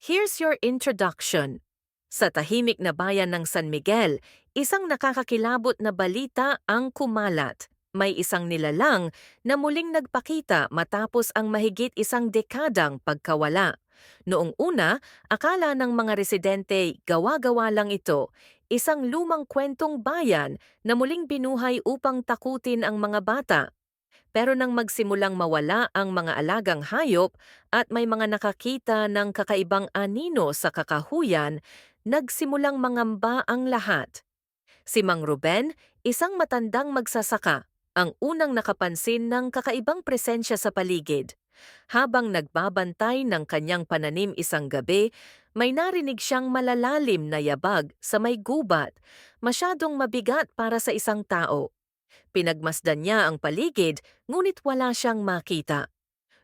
Here's your introduction. Sa tahimik na bayan ng San Miguel, isang nakakakilabot na balita ang kumalat. May isang nilalang na muling nagpakita matapos ang mahigit isang dekadang pagkawala. Noong una, akala ng mga residente gawa-gawa lang ito, isang lumang kwentong bayan na muling binuhay upang takutin ang mga bata. Pero nang magsimulang mawala ang mga alagang hayop at may mga nakakita ng kakaibang anino sa kakahuyan, nagsimulang mangamba ang lahat. Si Mang Ruben, isang matandang magsasaka, ang unang nakapansin ng kakaibang presensya sa paligid. Habang nagbabantay ng kanyang pananim isang gabi, may narinig siyang malalalim na yabag sa may gubat, masyadong mabigat para sa isang tao. Pinagmasdan niya ang paligid, ngunit wala siyang makita.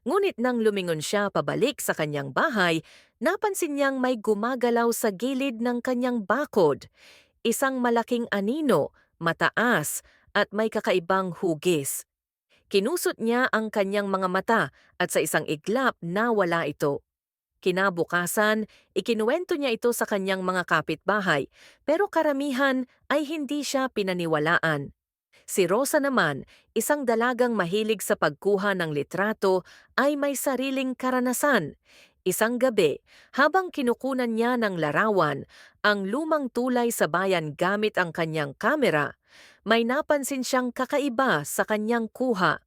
Ngunit nang lumingon siya pabalik sa kanyang bahay, napansin niyang may gumagalaw sa gilid ng kanyang bakod. Isang malaking anino, mataas, at may kakaibang hugis. Kinusot niya ang kanyang mga mata at sa isang iglap nawala ito. Kinabukasan, ikinuwento niya ito sa kanyang mga kapitbahay, pero karamihan ay hindi siya pinaniwalaan. Si Rosa naman, isang dalagang mahilig sa pagkuha ng litrato, ay may sariling karanasan. Isang gabi, habang kinukunan niya ng larawan ang lumang tulay sa bayan gamit ang kanyang kamera, may napansin siyang kakaiba sa kanyang kuha.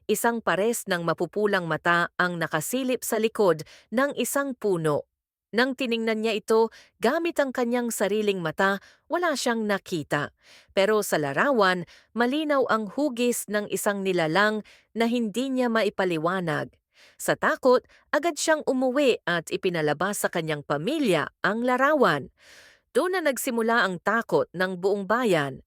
Isang pares ng mapupulang mata ang nakasilip sa likod ng isang puno. Nang tiningnan niya ito gamit ang kanyang sariling mata, wala siyang nakita. Pero sa larawan, malinaw ang hugis ng isang nilalang na hindi niya maipaliwanag. Sa takot, agad siyang umuwi at ipinalabas sa kanyang pamilya ang larawan. Doon na nagsimula ang takot ng buong bayan.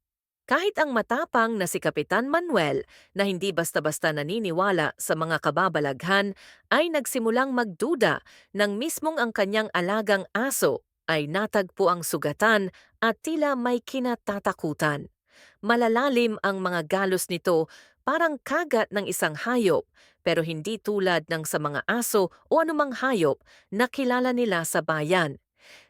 Kahit ang matapang na si Kapitan Manuel na hindi basta-basta naniniwala sa mga kababalaghan ay nagsimulang magduda nang mismong ang kanyang alagang aso ay natagpo ang sugatan at tila may kinatatakutan. Malalalim ang mga galos nito, parang kagat ng isang hayop, pero hindi tulad ng sa mga aso o anumang hayop na kilala nila sa bayan.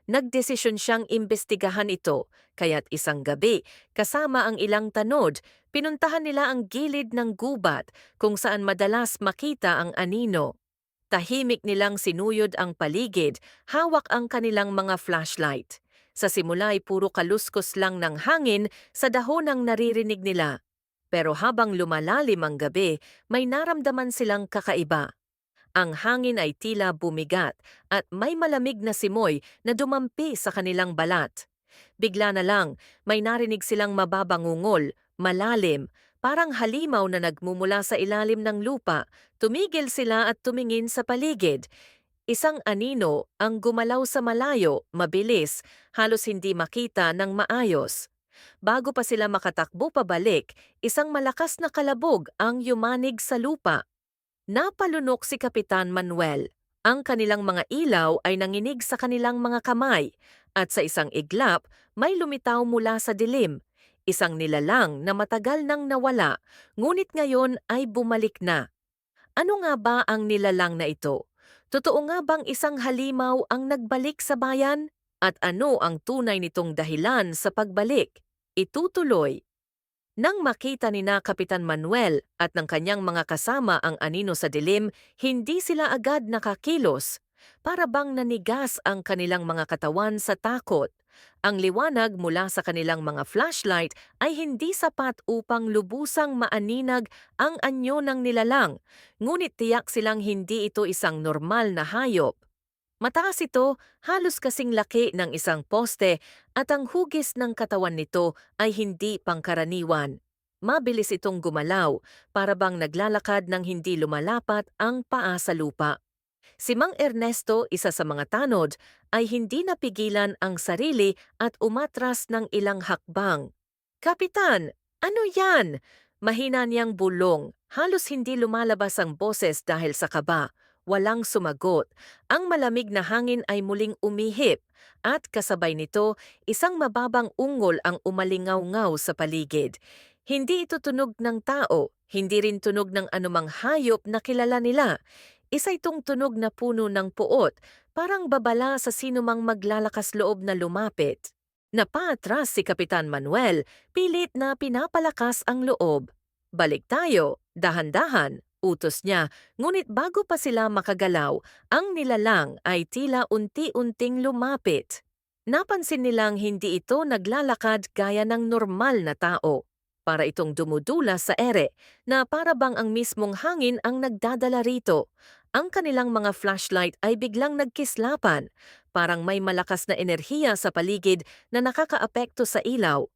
Nagdesisyon siyang imbestigahan ito, kaya't isang gabi, kasama ang ilang tanod, pinuntahan nila ang gilid ng gubat kung saan madalas makita ang anino. Tahimik nilang sinuyod ang paligid, hawak ang kanilang mga flashlight. Sa simula ay puro kaluskos lang ng hangin sa dahon ang naririnig nila. Pero habang lumalalim ang gabi, may naramdaman silang kakaiba. Ang hangin ay tila bumigat at may malamig na simoy na dumampi sa kanilang balat. Bigla na lang, may narinig silang mababangungol, malalim, parang halimaw na nagmumula sa ilalim ng lupa. Tumigil sila at tumingin sa paligid. Isang anino ang gumalaw sa malayo, mabilis, halos hindi makita ng maayos. Bago pa sila makatakbo pabalik, isang malakas na kalabog ang yumanig sa lupa. Napalunok si Kapitan Manuel. Ang kanilang mga ilaw ay nanginig sa kanilang mga kamay at sa isang iglap may lumitaw mula sa dilim. Isang nilalang na matagal nang nawala, ngunit ngayon ay bumalik na. Ano nga ba ang nilalang na ito? Totoo nga bang isang halimaw ang nagbalik sa bayan? At ano ang tunay nitong dahilan sa pagbalik? Itutuloy. Nang makita ni na Kapitan Manuel at ng kanyang mga kasama ang anino sa dilim, hindi sila agad nakakilos. Para bang nanigas ang kanilang mga katawan sa takot. Ang liwanag mula sa kanilang mga flashlight ay hindi sapat upang lubusang maaninag ang anyo ng nilalang, ngunit tiyak silang hindi ito isang normal na hayop. Mataas ito, halos kasing laki ng isang poste at ang hugis ng katawan nito ay hindi pangkaraniwan. Mabilis itong gumalaw, para bang naglalakad ng hindi lumalapat ang paa sa lupa. Si Mang Ernesto, isa sa mga tanod, ay hindi napigilan ang sarili at umatras ng ilang hakbang. "Kapitan, ano yan?" Mahina niyang bulong. Halos hindi lumalabas ang boses dahil sa kaba. Walang sumagot. Ang malamig na hangin ay muling umihip at kasabay nito, isang mababang ungol ang umalingaw-ngaw sa paligid. Hindi ito tunog ng tao, hindi rin tunog ng anumang hayop na kilala nila. Isa itong tunog na puno ng puot, parang babala sa sinumang maglalakas loob na lumapit. Napaatras si Kapitan Manuel, pilit na pinapalakas ang loob. Balik tayo, dahan-dahan, utos niya, ngunit bago pa sila makagalaw, ang nilalang ay tila unti-unting lumapit. Napansin nilang hindi ito naglalakad gaya ng normal na tao. Para itong dumudula sa ere, na para bang ang mismong hangin ang nagdadala rito. Ang kanilang mga flashlight ay biglang nagkislapan, parang may malakas na enerhiya sa paligid na nakakaapekto sa ilaw.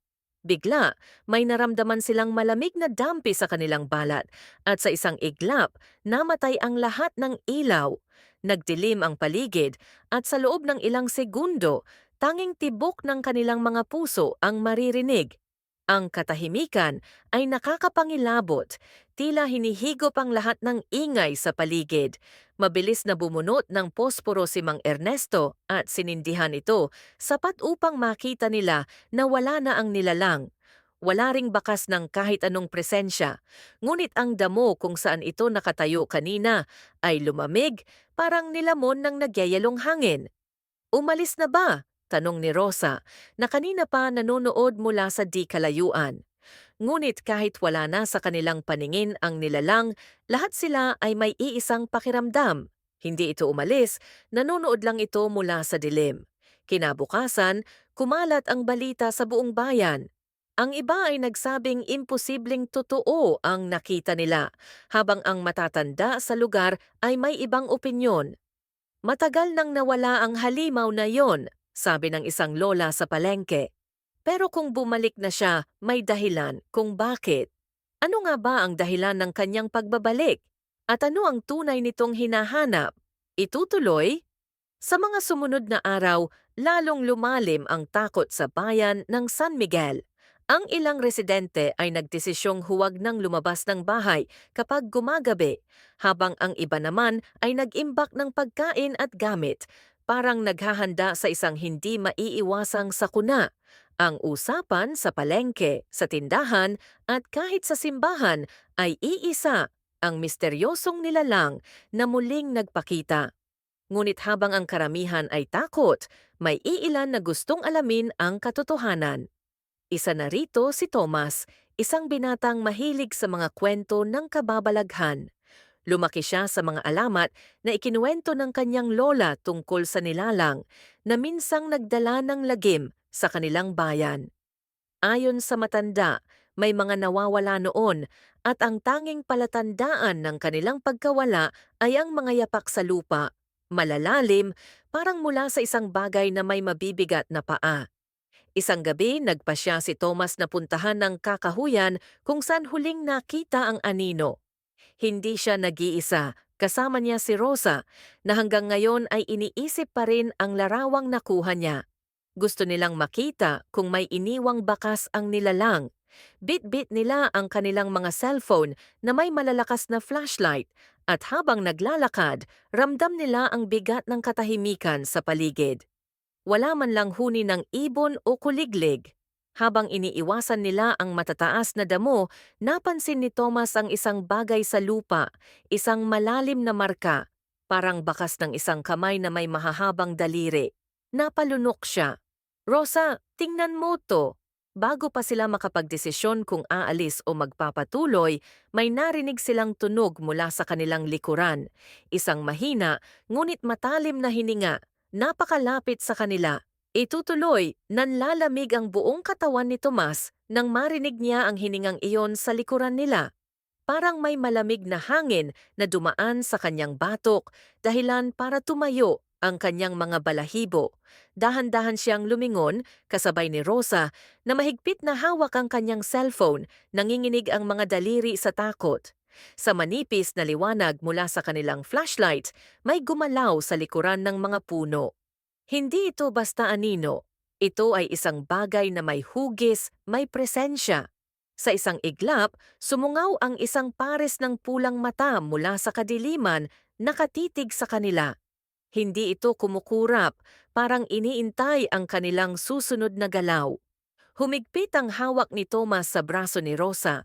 Bigla, may naramdaman silang malamig na dampi sa kanilang balat at sa isang iglap, namatay ang lahat ng ilaw. Nagdilim ang paligid at sa loob ng ilang segundo, tanging tibok ng kanilang mga puso ang maririnig. Ang katahimikan ay nakakapangilabot, tila hinihigop ang lahat ng ingay sa paligid. Mabilis na bumunot ng posporo si Mang Ernesto at sinindihan ito, sapat upang makita nila na wala na ang nilalang. Wala ring bakas ng kahit anong presensya, ngunit ang damo kung saan ito nakatayo kanina ay lumamig, parang nilamon ng nagyayalong hangin. Umalis na ba? Tanong ni Rosa, na kanina pa nanonood mula sa di kalayuan. Ngunit kahit wala na sa kanilang paningin ang nilalang, lahat sila ay may iisang pakiramdam. Hindi ito umalis, nanonood lang ito mula sa dilim. Kinabukasan, kumalat ang balita sa buong bayan. Ang iba ay nagsabing imposibleng totoo ang nakita nila, habang ang matatanda sa lugar ay may ibang opinyon. Matagal nang nawala ang halimaw na yon, sabi ng isang lola sa palengke. Pero kung bumalik na siya, may dahilan kung bakit. Ano nga ba ang dahilan ng kanyang pagbabalik? At ano ang tunay nitong hinahanap? Itutuloy? Sa mga sumunod na araw, lalong lumalim ang takot sa bayan ng San Miguel. Ang ilang residente ay nagdesisyong huwag nang lumabas ng bahay kapag gumagabi, habang ang iba naman ay nag-imbak ng pagkain at gamit, parang naghahanda sa isang hindi maiiwasang sakuna. Ang usapan sa palengke, sa tindahan at kahit sa simbahan ay iisa, ang misteryosong nilalang na muling nagpakita. Ngunit habang ang karamihan ay takot, may iilan na gustong alamin ang katotohanan. Isa na rito si Thomas, isang binatang mahilig sa mga kwento ng kababalaghan. Lumaki siya sa mga alamat na ikinuwento ng kanyang lola tungkol sa nilalang na minsang nagdala ng lagim sa kanilang bayan. Ayon sa matanda, may mga nawawala noon at ang tanging palatandaan ng kanilang pagkawala ay ang mga yapak sa lupa, malalalim, parang mula sa isang bagay na may mabibigat na paa. Isang gabi, nagpasya si Thomas na puntahan ng kakahuyan kung saan huling nakita ang anino. Hindi siya nag-iisa, kasama niya si Rosa, na hanggang ngayon ay iniisip pa rin ang larawang nakuha niya. Gusto nilang makita kung may iniwang bakas ang nilalang. Bit-bit nila ang kanilang mga cellphone na may malalakas na flashlight at habang naglalakad, ramdam nila ang bigat ng katahimikan sa paligid. Wala man lang huni ng ibon o kuliglig. Habang iniiwasan nila ang matataas na damo, napansin ni Thomas ang isang bagay sa lupa, isang malalim na marka, parang bakas ng isang kamay na may mahahabang daliri. Napalunok siya. Rosa, tingnan mo to. Bago pa sila makapagdesisyon kung aalis o magpapatuloy, may narinig silang tunog mula sa kanilang likuran. Isang mahina, ngunit matalim na hininga. Napakalapit sa kanila. Itutuloy, nanlalamig ang buong katawan ni Tomas nang marinig niya ang hiningang iyon sa likuran nila. Parang may malamig na hangin na dumaan sa kanyang batok, dahilan para tumayo ang kanyang mga balahibo. Dahan-dahan siyang lumingon, kasabay ni Rosa, na mahigpit na hawak ang kanyang cellphone, nanginginig ang mga daliri sa takot. Sa manipis na liwanag mula sa kanilang flashlight, may gumalaw sa likuran ng mga puno. Hindi ito basta anino. Ito ay isang bagay na may hugis, may presensya. Sa isang iglap, sumungaw ang isang pares ng pulang mata mula sa kadiliman, nakatitig sa kanila. Hindi ito kumukurap, parang iniintay ang kanilang susunod na galaw. Humigpit ang hawak ni Thomas sa braso ni Rosa.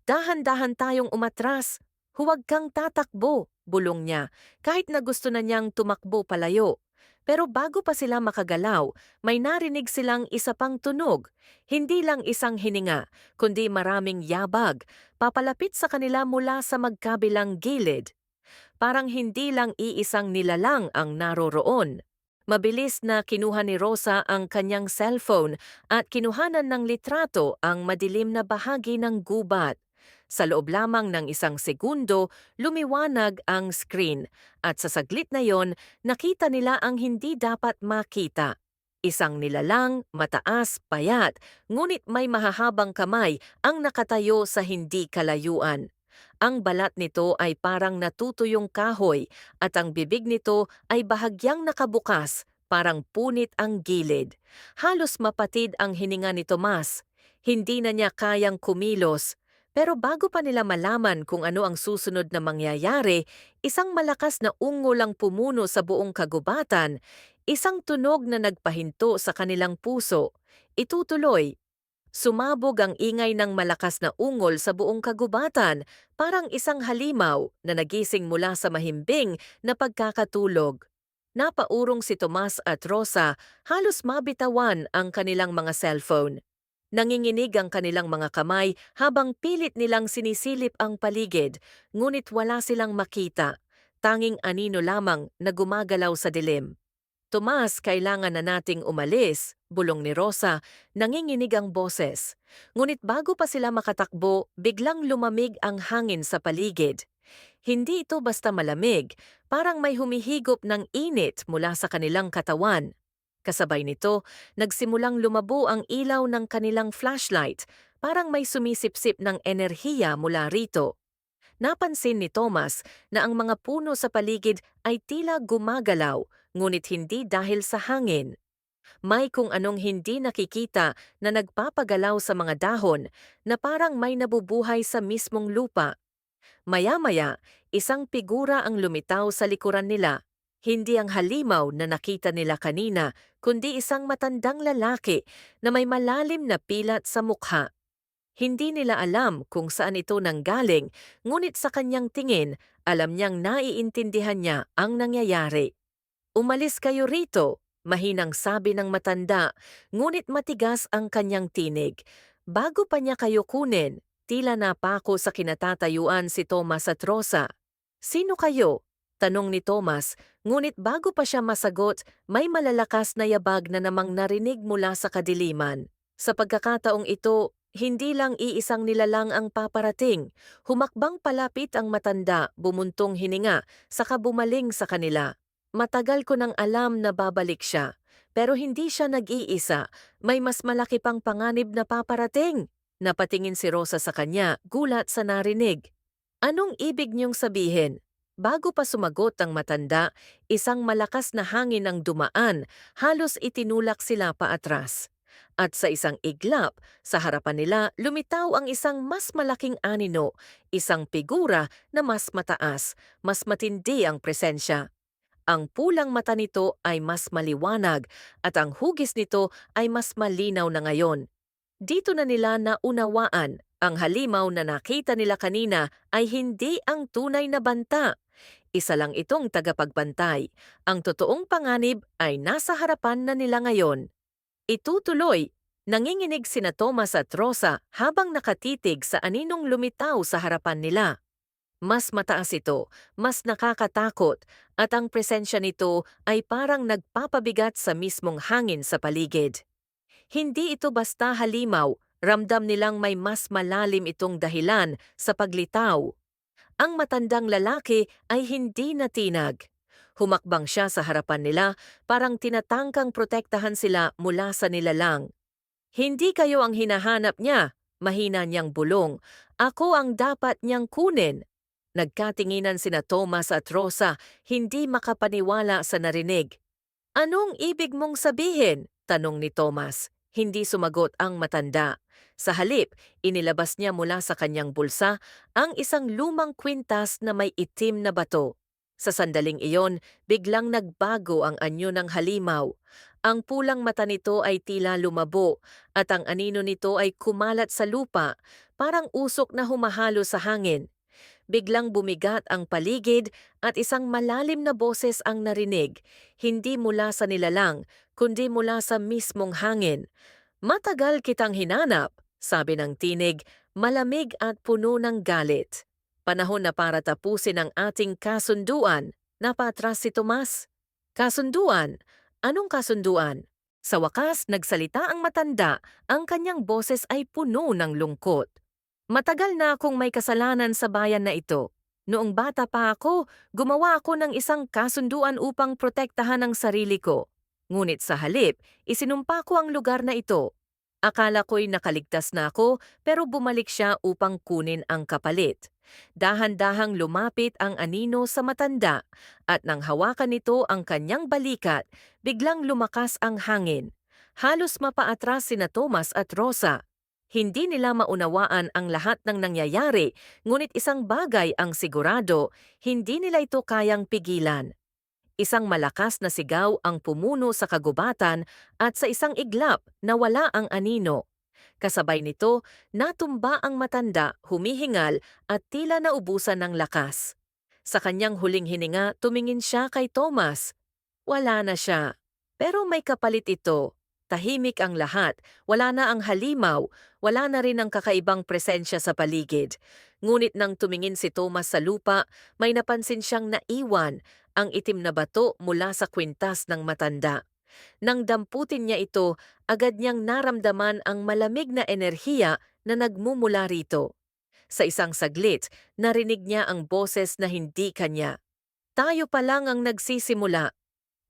Dahan-dahan tayong umatras. Huwag kang tatakbo. bulong niya, kahit na gusto na niyang tumakbo palayo. Pero bago pa sila makagalaw, may narinig silang isa pang tunog. Hindi lang isang hininga, kundi maraming yabag, papalapit sa kanila mula sa magkabilang gilid. Parang hindi lang iisang nilalang ang naroroon. Mabilis na kinuha ni Rosa ang kanyang cellphone at kinuhanan ng litrato ang madilim na bahagi ng gubat. Sa loob lamang ng isang segundo, lumiwanag ang screen at sa saglit na yon, nakita nila ang hindi dapat makita. Isang nilalang, mataas, payat, ngunit may mahahabang kamay ang nakatayo sa hindi kalayuan. Ang balat nito ay parang natutuyong kahoy at ang bibig nito ay bahagyang nakabukas, parang punit ang gilid. Halos mapatid ang hininga ni Tomas. Hindi na niya kayang kumilos. Pero bago pa nila malaman kung ano ang susunod na mangyayari, isang malakas na ungol ang pumuno sa buong kagubatan, isang tunog na nagpahinto sa kanilang puso. Itutuloy. Sumabog ang ingay ng malakas na ungol sa buong kagubatan, parang isang halimaw na nagising mula sa mahimbing na pagkakatulog. Napaurong si Tomas at Rosa, halos mabitawan ang kanilang mga cellphone. Nanginginig ang kanilang mga kamay habang pilit nilang sinisilip ang paligid, ngunit wala silang makita. Tanging anino lamang na gumagalaw sa dilim. Tomas, kailangan na nating umalis, bulong ni Rosa, nanginginig ang boses. Ngunit bago pa sila makatakbo, biglang lumamig ang hangin sa paligid. Hindi ito basta malamig, parang may humihigop ng init mula sa kanilang katawan. Kasabay nito, nagsimulang lumabo ang ilaw ng kanilang flashlight, parang may sumisipsip ng enerhiya mula rito. Napansin ni Thomas na ang mga puno sa paligid ay tila gumagalaw, ngunit hindi dahil sa hangin. May kung anong hindi nakikita na nagpapagalaw sa mga dahon na parang may nabubuhay sa mismong lupa. Maya-maya, isang figura ang lumitaw sa likuran nila. Hindi ang halimaw na nakita nila kanina, kundi isang matandang lalaki na may malalim na pilat sa mukha. Hindi nila alam kung saan ito nanggaling, ngunit sa kanyang tingin, alam niyang naiintindihan niya ang nangyayari. "Umalis kayo rito," mahinang sabi ng matanda, ngunit matigas ang kanyang tinig. Bago pa niya kayo kunin, tila napako sa kinatatayuan si Thomas at Rosa. "Sino kayo?" tanong ni Thomas, ngunit bago pa siya masagot, may malalakas na yabag na namang narinig mula sa kadiliman. Sa pagkakataong ito, hindi lang iisang nilalang ang paparating. Humakbang palapit ang matanda, bumuntong hininga, saka bumaling sa kanila. "Matagal ko nang alam na babalik siya. Pero hindi siya nag-iisa, may mas malaki pang panganib na paparating." Napatingin si Rosa sa kanya, gulat sa narinig. "Anong ibig niyong sabihin?" Bago pa sumagot ang matanda, isang malakas na hangin ang dumaan, halos itinulak sila paatras. At sa isang iglap, sa harapan nila lumitaw ang isang mas malaking anino, isang figura na mas mataas, mas matindi ang presensya. Ang pulang mata nito ay mas maliwanag at ang hugis nito ay mas malinaw na ngayon. Dito na nila naunawaan, ang halimaw na nakita nila kanina ay hindi ang tunay na banta. Isa lang itong tagapagbantay. Ang totoong panganib ay nasa harapan na nila ngayon. Itutuloy, nanginginig sina Thomas at Rosa habang nakatitig sa aninong lumitaw sa harapan nila. Mas mataas ito, mas nakakatakot, at ang presensya nito ay parang nagpapabigat sa mismong hangin sa paligid. Hindi ito basta halimaw, ramdam nilang may mas malalim itong dahilan sa paglitaw. Ang matandang lalaki ay hindi natinag. Humakbang siya sa harapan nila, parang tinatangkang protektahan sila mula sa nilalang. "Hindi kayo ang hinahanap niya," mahina niyang bulong. "Ako ang dapat niyang kunin." Nagkatinginan sina Thomas at Rosa, hindi makapaniwala sa narinig. "Anong ibig mong sabihin?" tanong ni Thomas. Hindi sumagot ang matanda. Sa halip, inilabas niya mula sa kanyang bulsa ang isang lumang kwintas na may itim na bato. Sa sandaling iyon, biglang nagbago ang anyo ng halimaw. Ang pulang mata nito ay tila lumabo at ang anino nito ay kumalat sa lupa, parang usok na humahalo sa hangin. biglang bumigat ang paligid at isang malalim na boses ang narinig, hindi mula sa nilalang, kundi mula sa mismong hangin. "Matagal kitang hinanap," sabi ng tinig, malamig at puno ng galit. "Panahon na para tapusin ang ating kasunduan." Napatras si Tomas. "Kasunduan? Anong kasunduan?" Sa wakas, nagsalita ang matanda, ang kanyang boses ay puno ng lungkot. "Matagal na akong may kasalanan sa bayan na ito. Noong bata pa ako, gumawa ako ng isang kasunduan upang protektahan ang sarili ko. Ngunit sa halip, isinumpa ko ang lugar na ito. Akala ko'y nakaligtas na ako, pero bumalik siya upang kunin ang kapalit." Dahan-dahang lumapit ang anino sa matanda at nang hawakan nito ang kanyang balikat, biglang lumakas ang hangin. Halos mapaatras sina Tomas at Rosa. Hindi nila maunawaan ang lahat ng nangyayari, ngunit isang bagay ang sigurado, hindi nila ito kayang pigilan. Isang malakas na sigaw ang pumuno sa kagubatan at sa isang iglap nawala ang anino. Kasabay nito, natumba ang matanda, humihingal at tila naubusan ng lakas. Sa kanyang huling hininga, tumingin siya kay Thomas. Wala na siya. Pero may kapalit ito. Tahimik ang lahat, wala na ang halimaw, wala na rin ang kakaibang presensya sa paligid. Ngunit nang tumingin si Thomas sa lupa, may napansin siyang naiwan, ang itim na bato mula sa kwintas ng matanda. Nang damputin niya ito, agad niyang naramdaman ang malamig na enerhiya na nagmumula rito. Sa isang saglit, narinig niya ang boses na hindi kanya. "Tayo pa lang ang nagsisimula."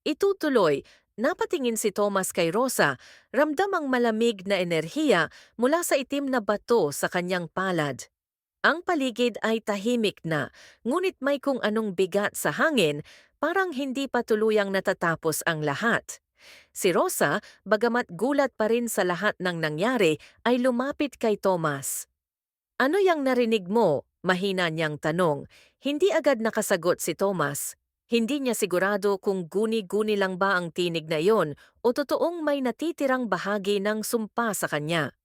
Itutuloy, napatingin si Thomas kay Rosa, ramdam ang malamig na enerhiya mula sa itim na bato sa kanyang palad. Ang paligid ay tahimik na, ngunit may kung anong bigat sa hangin, parang hindi pa tuluyang natatapos ang lahat. Si Rosa, bagamat gulat pa rin sa lahat ng nangyari, ay lumapit kay Thomas. "Ano yang narinig mo?" Mahina niyang tanong. Hindi agad nakasagot si Thomas. Hindi niya sigurado kung guni-guni lang ba ang tinig na iyon o totoong may natitirang bahagi ng sumpa sa kanya.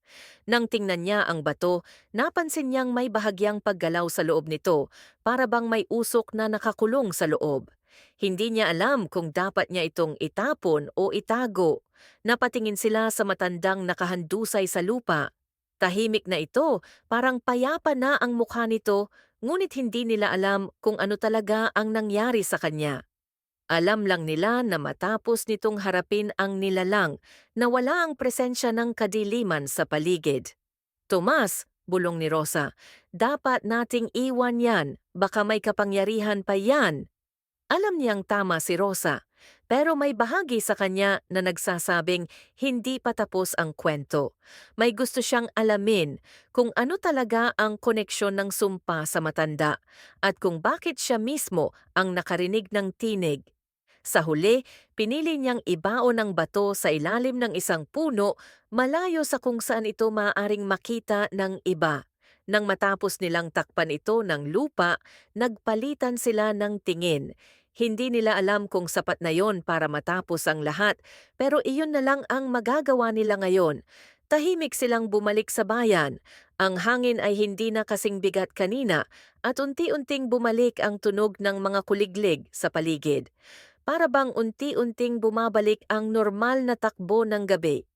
Nang tingnan niya ang bato, napansin niyang may bahagyang paggalaw sa loob nito, para bang may usok na nakakulong sa loob. Hindi niya alam kung dapat niya itong itapon o itago. Napatingin sila sa matandang nakahandusay sa lupa. Tahimik na ito, parang payapa na ang mukha nito, ngunit hindi nila alam kung ano talaga ang nangyari sa kanya. Alam lang nila na matapos nitong harapin ang nilalang, nawala ang presensya ng kadiliman sa paligid. "Tomas," bulong ni Rosa, "dapat nating iwan yan, baka may kapangyarihan pa yan." Alam niyang tama si Rosa, pero may bahagi sa kanya na nagsasabing hindi pa tapos ang kwento. May gusto siyang alamin kung ano talaga ang koneksyon ng sumpa sa matanda at kung bakit siya mismo ang nakarinig ng tinig. Sa huli, pinili niyang ibaon ang bato sa ilalim ng isang puno, malayo sa kung saan ito maaaring makita ng iba. Nang matapos nilang takpan ito ng lupa, nagpalitan sila ng tingin. Hindi nila alam kung sapat na yon para matapos ang lahat, pero iyon na lang ang magagawa nila ngayon. Tahimik silang bumalik sa bayan. Ang hangin ay hindi na kasing bigat kanina at unti-unting bumalik ang tunog ng mga kuliglig sa paligid. Para bang unti-unting bumabalik ang normal na takbo ng gabi.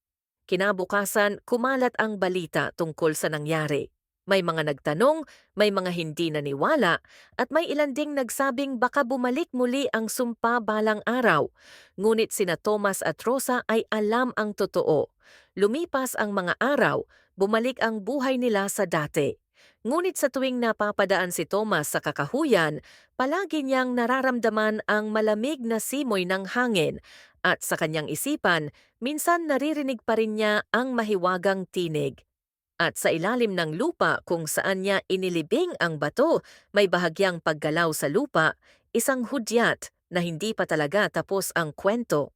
Kinabukasan, kumalat ang balita tungkol sa nangyari. May mga nagtanong, may mga hindi naniwala, at may ilan ding nagsabing baka bumalik muli ang sumpa balang araw. Ngunit sina Thomas at Rosa ay alam ang totoo. Lumipas ang mga araw, bumalik ang buhay nila sa dati. Ngunit sa tuwing napapadaan si Thomas sa kakahuyan, palagi niyang nararamdaman ang malamig na simoy ng hangin at sa kanyang isipan, minsan naririnig pa rin niya ang mahiwagang tinig. At sa ilalim ng lupa kung saan niya inilibing ang bato, may bahagyang paggalaw sa lupa, isang hudyat na hindi pa talaga tapos ang kwento.